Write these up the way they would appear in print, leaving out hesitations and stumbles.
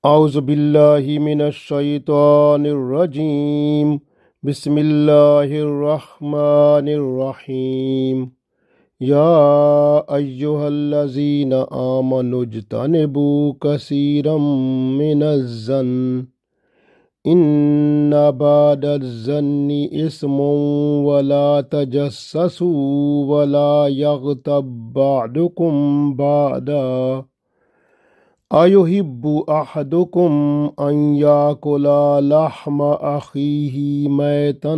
أعوذ بالله من الشيطان الرجيم بسم الله الرحمن الرحيم يا أيها الذين آمنوا اجتنبوا كثيرا من الظن إن بعد الظن إثم ولا تجسسوا ولا يغتب بعضكم بعضا أيحب أحدكم أن يأكل لحم أخيه ميتا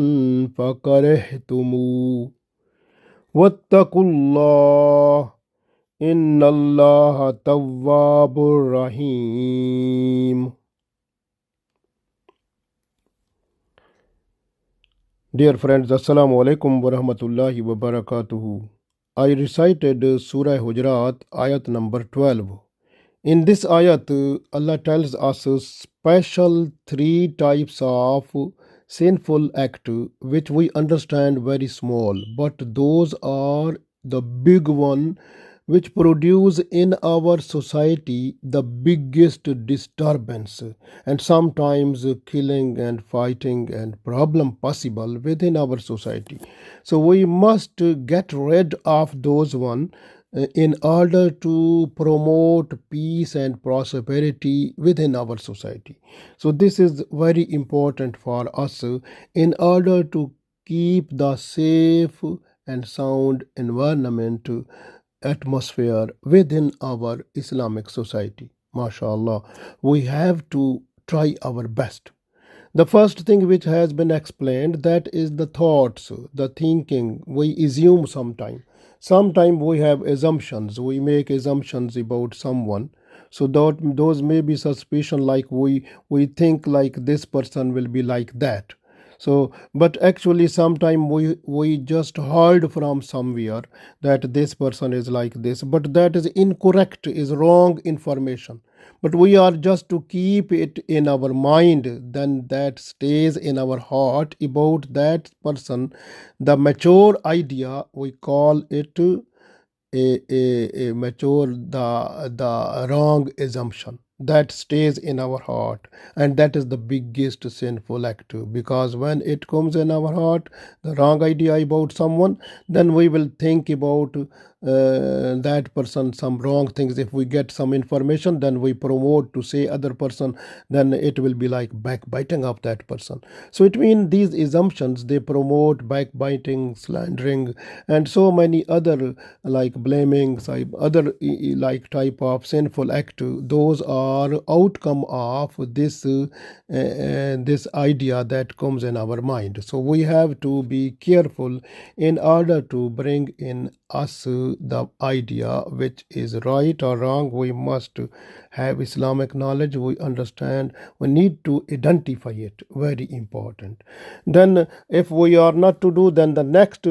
فكرهتموه واتقوا الله إن الله تواب رحيم. Dear friends, Assalamu alaikum wa rahmatullahi wa barakatuhu. I recited Surah Al-Hujurat Ayat number 12. In this ayat, Allah tells us special three types of sinful act which we understand very small, but those are the big one which produce in our society the biggest disturbance and sometimes killing and fighting and problem possible within our society. So we must get rid of those one in order to promote peace and prosperity within our society. So this is very important for us in order to keep the safe and sound environment atmosphere within our Islamic society. MashaAllah, we have to try our best. The first thing which has been explained, that is the thoughts, the thinking. We assume sometime. Sometime we have assumptions. We make assumptions about someone. So that those may be suspicion, like we think like this person will be like that. So but actually sometime we just heard from somewhere that this person is like this, but that is incorrect, is wrong information, but we are just to keep it in our mind, then that stays in our heart about that person. The mature idea, we call it a mature, the wrong assumption that stays in our heart, and that is the biggest sinful act, because when it comes in our heart, the wrong idea about someone, then we will think about that person some wrong things. If we get some information, then we promote to say other person, then it will be like backbiting of that person. So it means these assumptions, they promote backbiting, slandering, and so many other like blaming, other like type of sinful act. Those are outcome of this idea that comes in our mind. So we have to be careful in order to bring in us the idea which is right or wrong. We must have Islamic knowledge, we understand, we need to identify it, very important. Then if we are not to do, then the next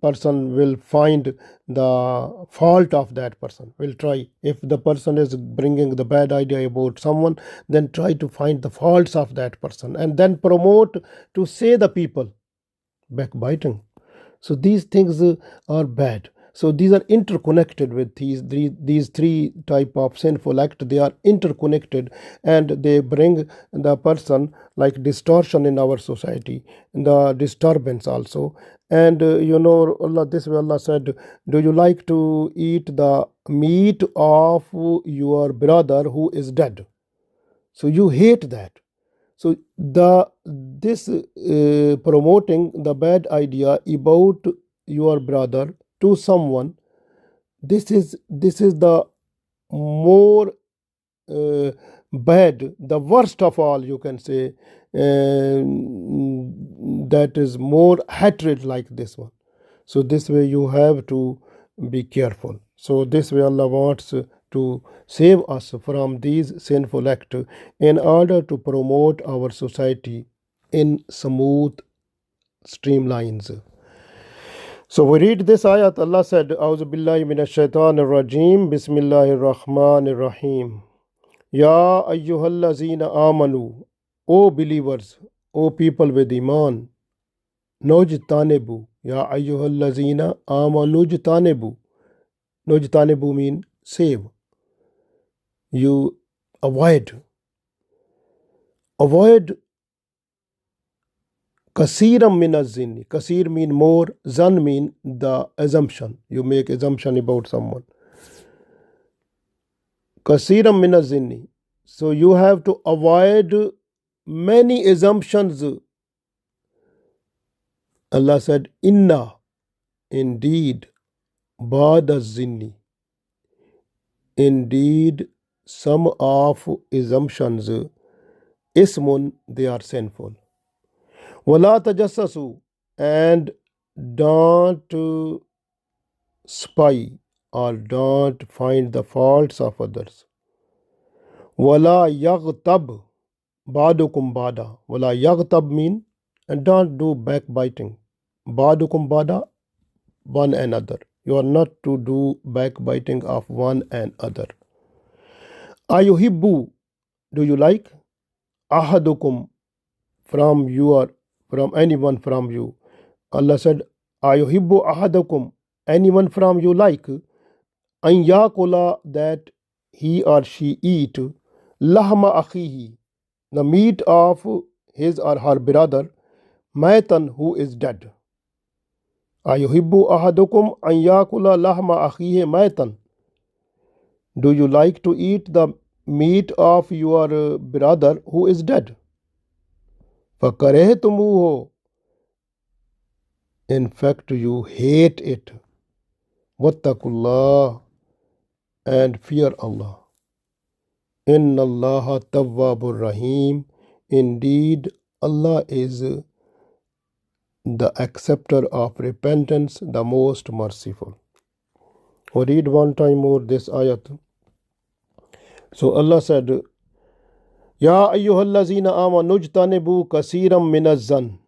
person will find the fault of that person, will try. If the person is bringing the bad idea about someone, then try to find the faults of that person and then promote to say the people, backbiting. So these things are bad. So these are interconnected with these three type of sinful act. They are interconnected, and they bring the person like distortion in our society, the disturbance also. And Allah, this way Allah said, do you like to eat the meat of your brother who is dead? So you hate that. So the this promoting the bad idea about your brother to someone, this is the more bad, the worst of all, you can say, that is more hatred like this one. So this way you have to be careful. So this way Allah wants to save us from these sinful acts in order to promote our society in smooth streamlines. So we read this ayat. Allah said, A'udhu billahi minash shaitanir rajim, Bismillahir Rahmanir Rahim. Ya ayyuhallazina amanu, O believers, O people with iman, nojtanebu. Ya ayyuhallazina amanu jtanebu. Nojtanebu mean save. You avoid. Avoid kasiram min az-zinni. Kasir mean more, zan mean the assumption. You make assumption about someone. Kasiram min az-zinni. So you have to avoid many assumptions. Allah said, Inna, indeed, ba'd az-zinni. Indeed, some of assumptions, ismun, they are sinful. Wala tajassasu, and don't spy or don't find the faults of others. Wala yaghtab ba'dukum ba'da. Wala yaghtab mean, and don't do backbiting. Ba'dukum ba'da, one another. You are not to do backbiting of one another. Ayuhibbu, do you like? Ahadukum, from anyone from you. Allah said, Ayuhibbu ahadukum, anyone from you like? An yakula, that he or she eat, lahma akhihi, the meat of his or her brother, maitan, who is dead. Ayuhibbu ahadukum an yakula lahma akhihi maitan. Do you like to eat the meat of your brother who is dead? فَكَرِهْتُمُوهُ, in fact you hate it. وَاتَّقُوا, and fear Allah. إِنَّ اللَّهَ تَوَّابٌ rahim. Indeed, Allah is the acceptor of repentance, the most merciful. We read one time more this ayat. So Allah said, Ya ayyuhallazina amanu ijtanibu kasiran minaz-zann.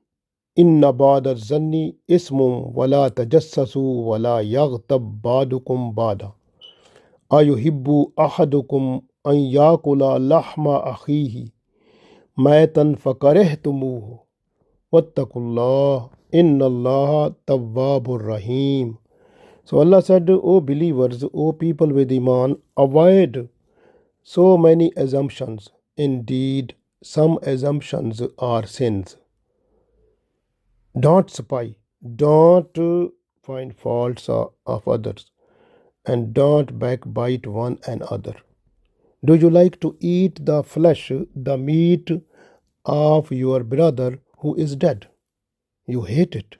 Inna ba'da az-zanni ismun wala tajassasu wala yaghtab ba'dukum ba'da. Ayuhibbu ahadukum an yakula lahma akhihi maitan fakarihtumuhu. Wattaqullah, innallaha tawwabur rahim. So Allah said, O believers, O people with Iman, avoid so many assumptions. Indeed, some assumptions are sins. Don't spy, don't find faults of others, and don't backbite one another. Do you like to eat the flesh, the meat of your brother who is dead? You hate it.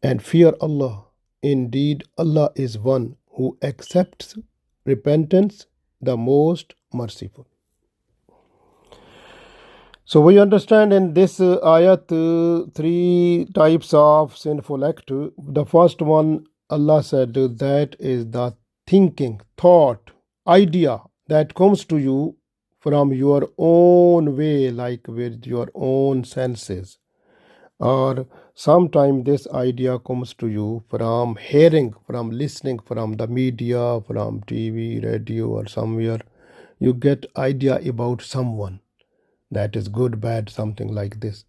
And fear Allah. Indeed, Allah is one who accepts repentance, the most merciful. So we understand in this ayat three types of sinful act. The first one, Allah said, that is the thinking, thought, idea that comes to you from your own way, like with your own senses. Or sometimes this idea comes to you from hearing, from listening, from the media, from TV, radio, or somewhere. You get idea about someone that is good, bad, something like this.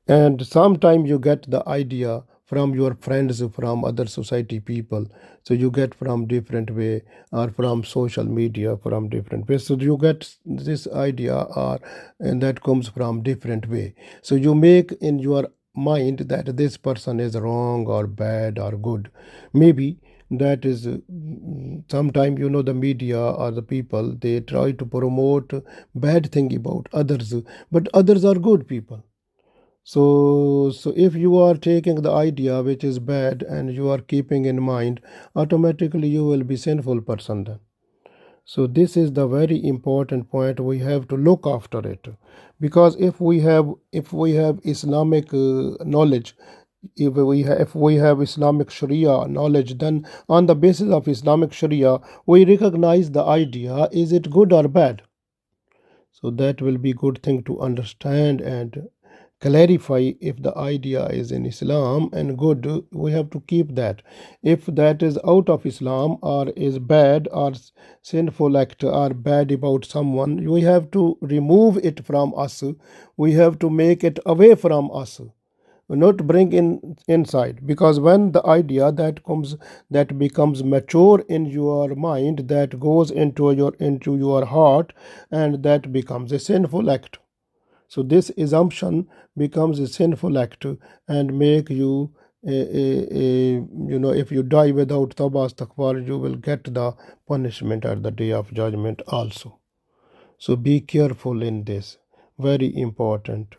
And sometimes you get the idea from your friends, from other society people. So you get from different way, or from social media, from different way. So you get this idea, and that comes from different way. So you make in your mind that this person is wrong or bad or good. Maybe that is sometimes the media or the people, they try to promote bad thing about others, but others are good people. So if you are taking the idea which is bad and you are keeping in mind, automatically you will be sinful person then. So this is the very important point. We have to look after it, because if we have Islamic knowledge, if we have Islamic Sharia knowledge, then on the basis of Islamic Sharia we recognize the idea, is it good or bad. So that will be good thing to understand and clarify. If the idea is in Islam and good, we have to keep that. If that is out of Islam or is bad or sinful act or bad about someone, we have to remove it from us. We have to make it away from us. not bring in inside, because when the idea that becomes mature in your mind, that goes into your heart, and that becomes a sinful act. So this assumption becomes a sinful act and make you if you die without tawbah astaghfar, you will get the punishment at the day of judgment also. So be careful in this, very important.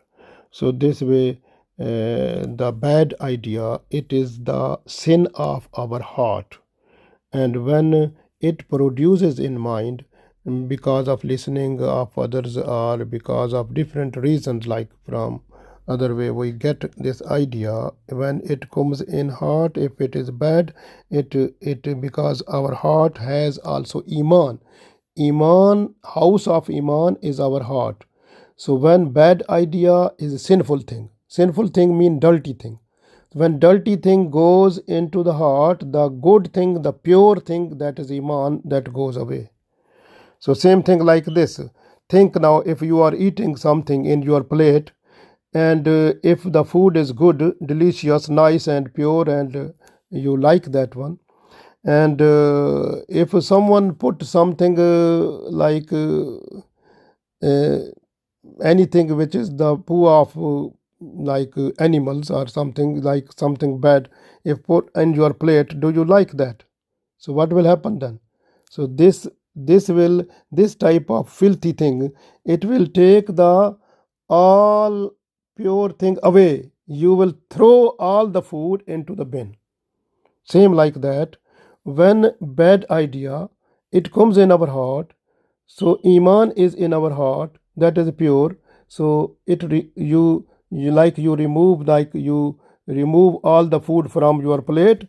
So this way, the bad idea, it is the sin of our heart, and when it produces in mind, because of listening of others or because of different reasons, like from other way we get this idea, when it comes in heart, if it is bad, it because our heart has also iman, house of iman is our heart. So when bad idea is a sinful thing mean dirty thing. When dirty thing goes into the heart, the good thing, the pure thing, that is iman, that goes away. So same thing like this. Think now, if you are eating something in your plate, and if the food is good, delicious, nice and pure, and you like that one, and if someone put something uh, anything which is the poo of animals, or something like something bad, if put in your plate, do you like that? So what will happen then? So this type of filthy thing, it will take the all pure thing away. You will throw all the food into the bin. Same like that, when bad idea, it comes in our heart, so iman is in our heart, that is pure. So you remove all the food from your plate.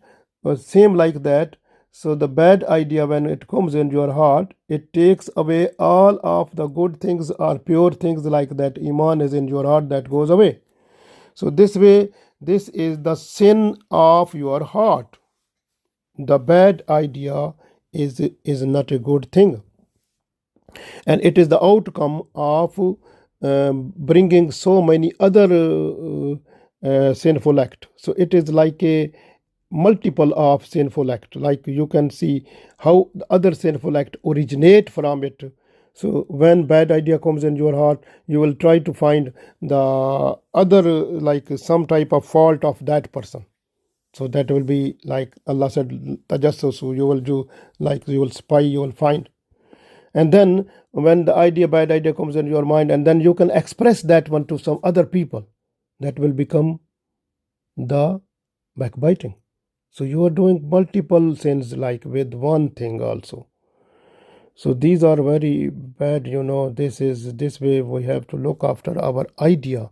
Same like that. So the bad idea, when it comes in your heart, it takes away all of the good things or pure things, like that iman is in your heart, that goes away. So this way, this is the sin of your heart. The bad idea is not a good thing, and it is the outcome of bringing so many other sinful act. So it is like a multiple of sinful act, like you can see how the other sinful act originate from it. So when bad idea comes in your heart, you will try to find the other like some type of fault of that person. So that will be like Allah said, tajassus, you will do, like you will spy, you will find. And then when the bad idea comes in your mind, and then you can express that one to some other people, that will become the backbiting. So you are doing multiple sins like with one thing also. So these are very bad, this way we have to look after our idea.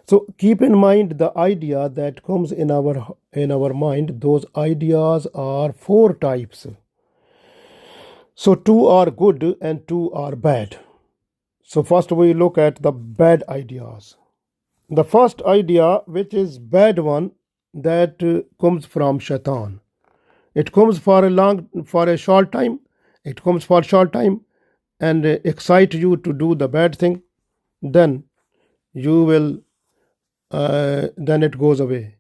So keep in mind the idea that comes in our mind. Those ideas are four types. So two are good and two are bad. So first we look at the bad ideas. The first idea, which is bad one, that comes from shaitan. It comes for a short time. It comes for a short time and excite you to do the bad thing. Then you will, then it goes away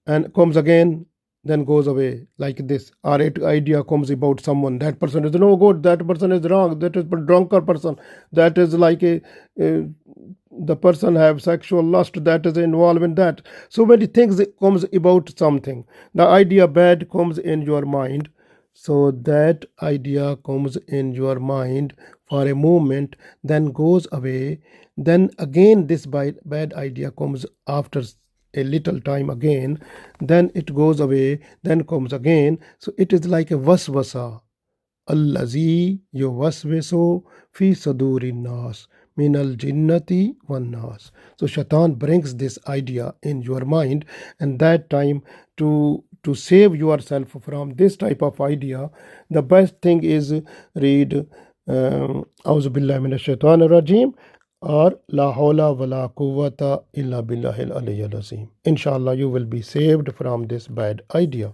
and comes again, then goes away, like this. Or it idea comes about someone, that person is no good, that person is wrong, that is a drunker person, that is like the person have sexual lust, that is involved in that. So many things comes about something. The idea bad comes in your mind. So that idea comes in your mind for a moment, then goes away. Then again this bad idea comes after a little time again, then it goes away, then comes again. So it is like a waswasa, allazi yuwaswisu fi sudurin nas minal jinnati wan nas. So shaitan brings this idea in your mind, and that time, to save yourself from this type of idea, the best thing is read auzu billahi minash shaitanir rajim, or La hawla wa la quwwata illa billahil aliyyil azim. Inshallah, you will be saved from this bad idea.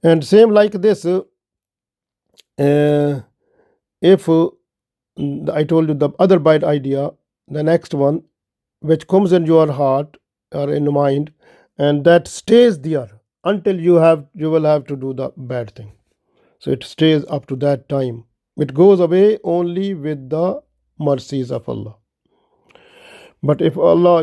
And same like this, if I told you the other bad idea, the next one, which comes in your heart, or in mind, and that stays there until you will have to do the bad thing. So it stays up to that time. It goes away only with the mercies of Allah. But if Allah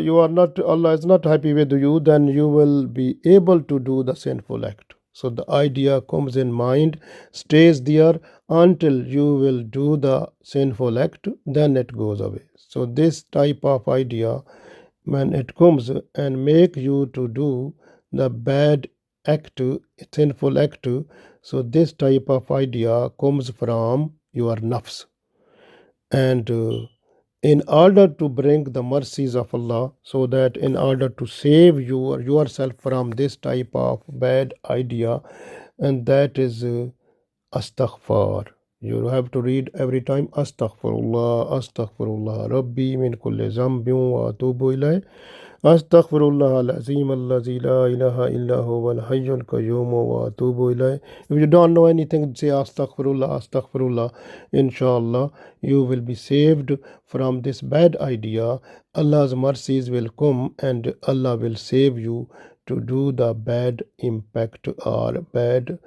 is not happy with you, then you will be able to do the sinful act. So the idea comes in mind, stays there until you will do the sinful act, then it goes away. So this type of idea, when it comes and make you to do the bad act, sinful act, so this type of idea comes from your nafs. And in order to bring the mercies of Allah, so that in order to save you or yourself from this type of bad idea, and that is astaghfar. You have to read every time astaghfirullah, astaghfirullah, Rabbi min kulli zambin wa atubu ilayh. Astaghfirullah al-azim allazi la ilaha illa huwa al-hayyul qayyum wa atubu ilayh. If you don't know anything, say astaghfirullah, astaghfirullah. Inshallah, you will be saved from this bad idea. Allah's mercies will come and Allah will save you to do the bad impact or bad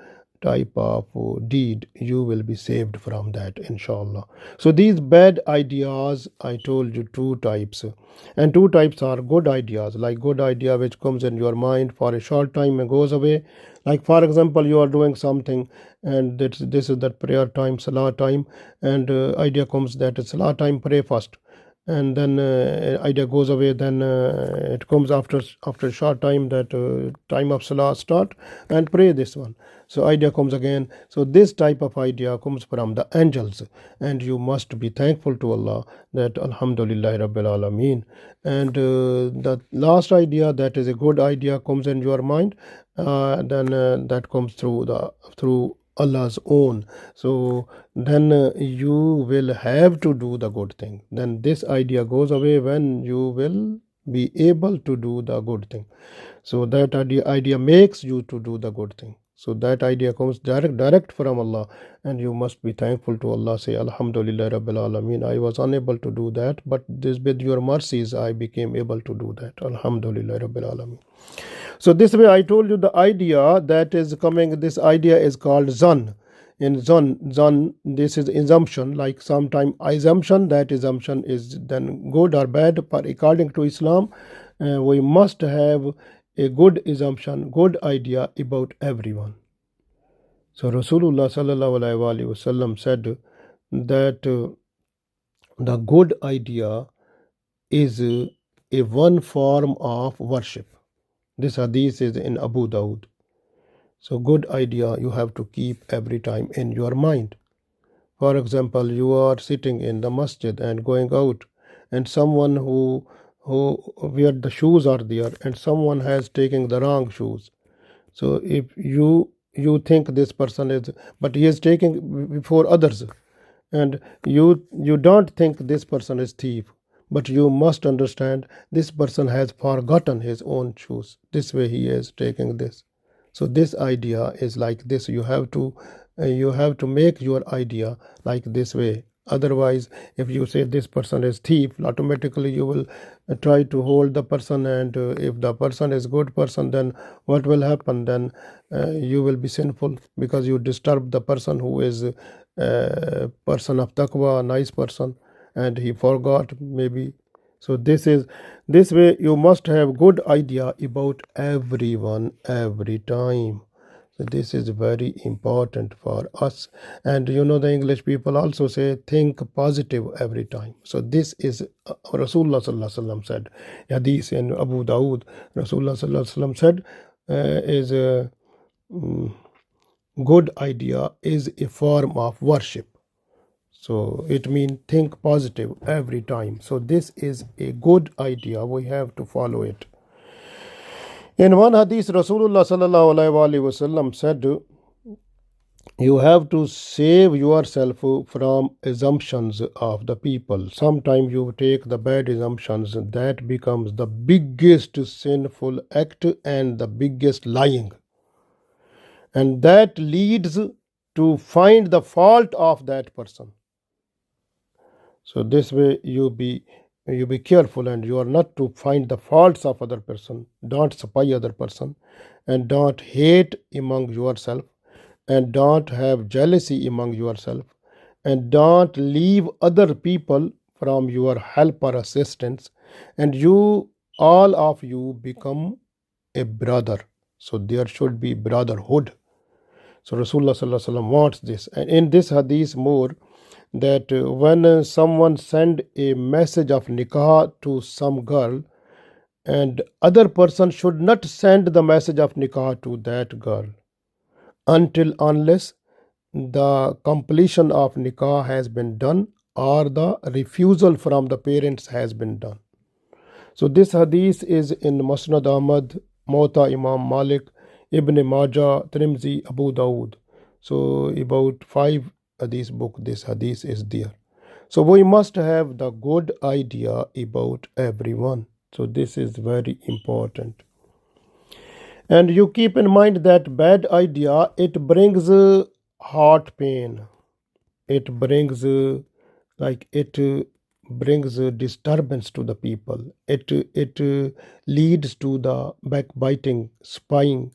type of deed. You will be saved from that, inshallah. So these bad ideas, I told you two types, and two types are good ideas, like good idea which comes in your mind for a short time and goes away. Like for example, you are doing something and this is that prayer time, salah time, and idea comes that it's salah time, pray first, and then idea goes away. Then it comes after a short time that time of salah start and pray this one. So idea comes again. So this type of idea comes from the angels, and you must be thankful to Allah that Alhamdulillah Rabbil Alameen. And the last idea, that is a good idea, comes in your mind. Then that comes through Allah's own. So then you will have to do the good thing. Then this idea goes away when you will be able to do the good thing. So that idea makes you to do the good thing. So that idea comes direct from Allah, and you must be thankful to Allah. Say Alhamdulillah Rabbil Alameen. I was unable to do that, but this with your mercies I became able to do that. Alhamdulillah Rabbil Alameen. So this way I told you the idea that is coming. This idea is called zan. In zan, this is assumption. Like sometime assumption, that assumption is then good or bad. But according to Islam, we must have a good assumption, good idea about everyone. So Rasulullah sallallahu alaihi wasallam said that the good idea is a one form of worship. This hadith is in Abu Dawud. So good idea you have to keep every time in your mind. For example, you are sitting in the masjid and going out, and someone who where the shoes are there, and someone has taken the wrong shoes. So if you think this person is, but he is taking before others, and you don't think this person is thief, but you must understand this person has forgotten his own shoes. This way he is taking this. So this idea is like this. You have to make your idea like this way. Otherwise, if you say this person is thief, automatically you will try to hold the person, and if the person is good person, then what will happen? Then you will be sinful, because you disturb the person who is person of taqwa, a nice person, and he forgot maybe. So this way you must have good idea about everyone every time. So this is very important for us. And the English people also say think positive every time. So this is Rasulullah sallallahu alaihi wasallam said. Hadith in Abu Dawud, Rasulullah sallallahu alaihi wasallam said is a good idea is a form of worship. So it means think positive every time. So this is a good idea. We have to follow it. In one hadith, Rasulullah sallallahu alaihi wasallam said, you have to save yourself from assumptions of the people. Sometimes you take the bad assumptions, that becomes the biggest sinful act and the biggest lying. And that leads to find the fault of that person. So this way you be you be careful, and you are not to find the faults of other person. Don't spy other person, and don't hate among yourself, and don't have jealousy among yourself, and don't leave other people from your help or assistance, and you all of you become a brother. So there should be brotherhood. So Rasulullah Sallallahu Alaihi Wasallam wants this. And in this hadith more, that when someone send a message of nikah to some girl, and other person should not send the message of nikah to that girl until unless the completion of nikah has been done or the refusal from the parents has been done. So this hadith is in Musnad Ahmad, Muwatta Imam Malik, Ibn Majah, Tirmidhi, Abu Dawud. So about 5 hadith book this hadith is there. So we must have the good idea about everyone. So this is very important. And you keep in mind that bad idea, it brings heart pain. It brings brings disturbance to the people. It leads to the backbiting, spying.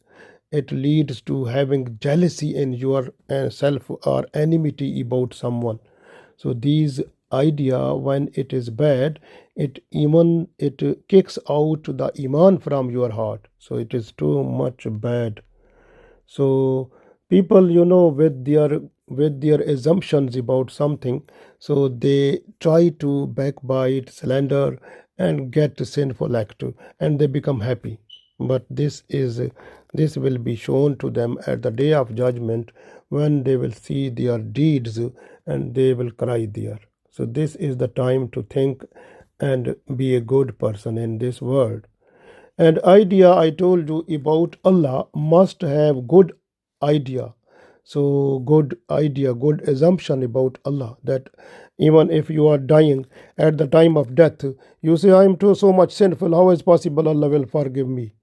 It leads to having jealousy in your self or enmity about someone. So these idea, when it is bad, it kicks out the iman from your heart. So it is too much bad. So people, with their assumptions about something, so they try to backbite, slander, and get sinful act, and they become happy. But this will be shown to them at the day of judgment, when they will see their deeds, and they will cry there. So this is the time to think and be a good person in this world. And idea, I told you about Allah, must have good idea. So good idea, good assumption about Allah, that even if you are dying at the time of death, you say, I am too so much sinful, how is possible Allah will forgive me?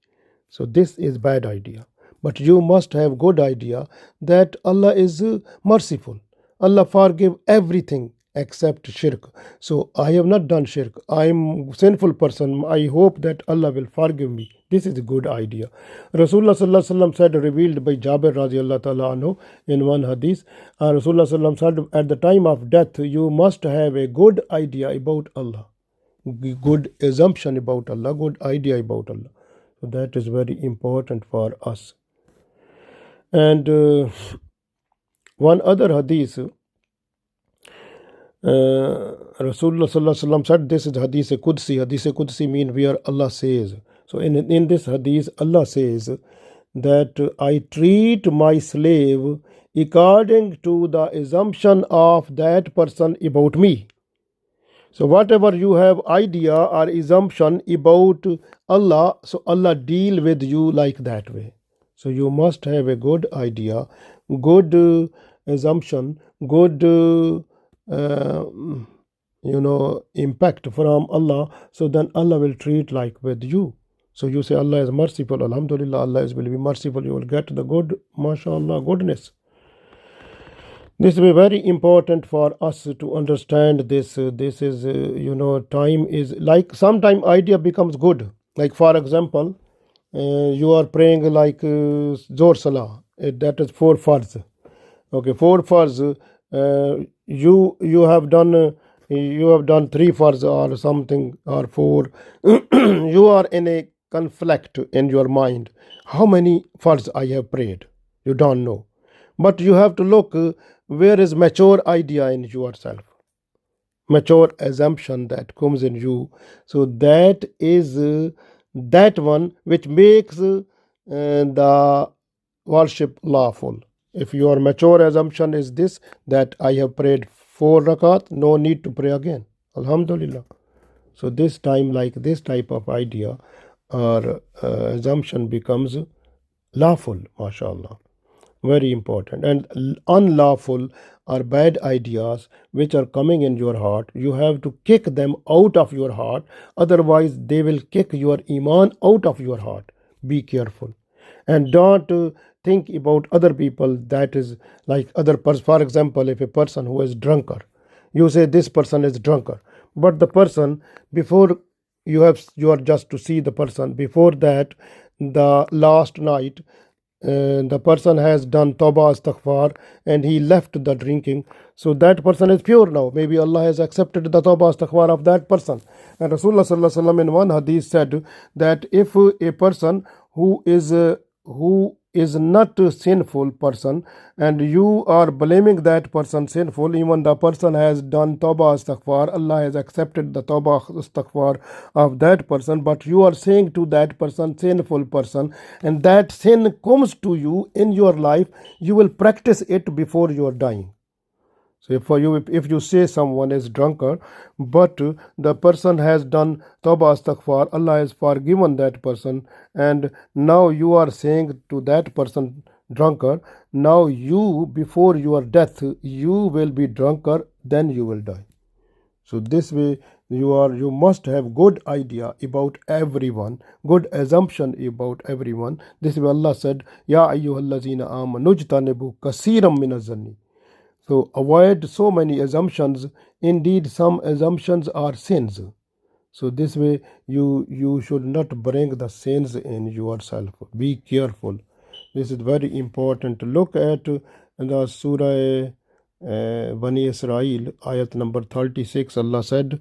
So this is bad idea. But you must have good idea that Allah is merciful. Allah forgive everything except shirk. So I have not done shirk. I am a sinful person. I hope that Allah will forgive me. This is a good idea. Rasulullah Sallallahu Alaihi Wasallam said, revealed by Jabir radiallahu ta'ala anhu in one hadith, Rasulullah Sallallahu Alaihi Wasallam said, at the time of death, you must have a good idea about Allah. Good assumption about Allah, good idea about Allah. So that is very important for us. And one other hadith, Rasulullah Sallallahu Alaihi Wasallam said, this is Hadith Qudsi. Hadith Qudsi means where Allah says. So in this hadith, Allah says that I treat my slave according to the assumption of that person about me. So whatever you have idea or assumption about Allah, so Allah deal with you like that way. So you must have a good idea, good assumption, good impact from Allah. So then Allah will treat like with you. So you say Allah is merciful, alhamdulillah, Allah will be merciful, you will get the good, mashallah, goodness. This will be very important for us to understand this. This is, time is like sometime idea becomes good. Like for example, you are praying like Zohr Salah, that is 4 farz. Okay, 4 farz. You have done 3 farz or something or 4. You are in a conflict in your mind. How many farz I have prayed? You don't know. But you have to look where is mature idea in yourself. Mature assumption that comes in you. So that is that one which makes the worship lawful. If your mature assumption is this, that I have prayed 4 rakat, no need to pray again. Alhamdulillah. So this time, like this type of idea or assumption becomes lawful, mashallah. Very important. And unlawful or bad ideas which are coming in your heart, you have to kick them out of your heart. Otherwise, they will kick your iman out of your heart. Be careful. And don't think about other people, that is like other person. For example, if a person who is drunkard, you say this person is drunkard, But the person, before you are just to see the person, before that, the last night, the person has done tawbah astaghfar and he left the drinking, so that person is pure now. Maybe Allah has accepted the tawbah astaghfar of that person. And Rasulullah sallallahu alaihi wasallam in one hadith said that if a person who is not a sinful person and you are blaming that person sinful, even the person has done tawbah astaghfar, Allah has accepted the tawbah astaghfar of that person, but you are saying to that person sinful person, and that sin comes to you in your life, you will practice it before you are dying. So if you say someone is drunkard, but the person has done tawbah astaghfar, Allah has forgiven that person, and now you are saying to that person drunkard, now you, before your death, you will be drunkard, then you will die. So this way you must have good idea about everyone, good assumption about everyone. This way Allah said, Ya ayyuhallazina amanu jtanibu kaseeran minaz-zanni. So avoid so many assumptions. Indeed, some assumptions are sins. So this way you should not bring the sins in yourself. Be careful. This is very important. Look at the Surah Bani Israel, ayat number 36. Allah said,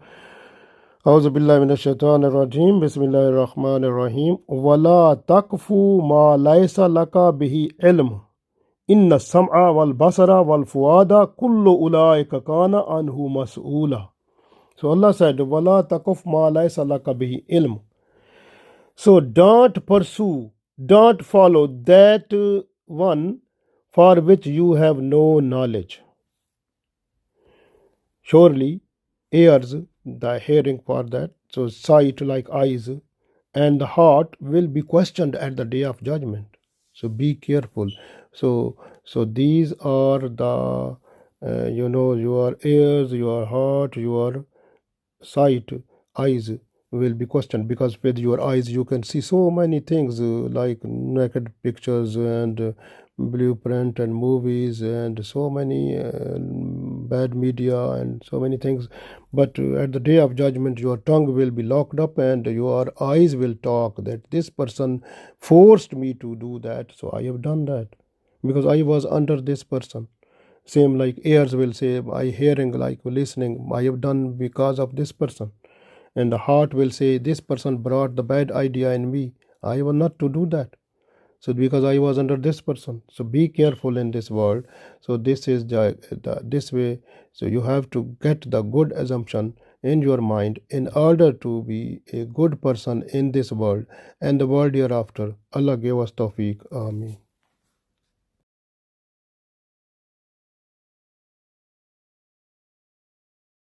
أعوذ بالله من الشيطان الرجيم بسم الله الرحمن الرحيم ولا تقف ما ليس لك به علم إن السمع والبصر والفؤاد كل أولئك كان عنه مسؤولا. So Allah said, وَلَا تَقُفْ مَا لَيْسَ لَكَ بِهِ ilm. So don't pursue, don't follow that one for which you have no knowledge. Surely ears, the hearing for that, so sight like eyes, and the heart will be questioned at the day of judgment. So be careful. So these are the your ears, your heart, your sight, eyes will be questioned, because with your eyes you can see so many things like naked pictures and blueprint and movies and so many bad media and so many things. But at the day of judgment your tongue will be locked up and your eyes will talk that this person forced me to do that, so I have done that because I was under this person. Same like ears will say, I hearing like listening, I have done because of this person. And the heart will say, this person brought the bad idea in me, I was not to do that. So because I was under this person. So be careful in this world. So this is this way. So you have to get the good assumption in your mind in order to be a good person in this world and the world hereafter. Allah gave us tawfiq. Ameen.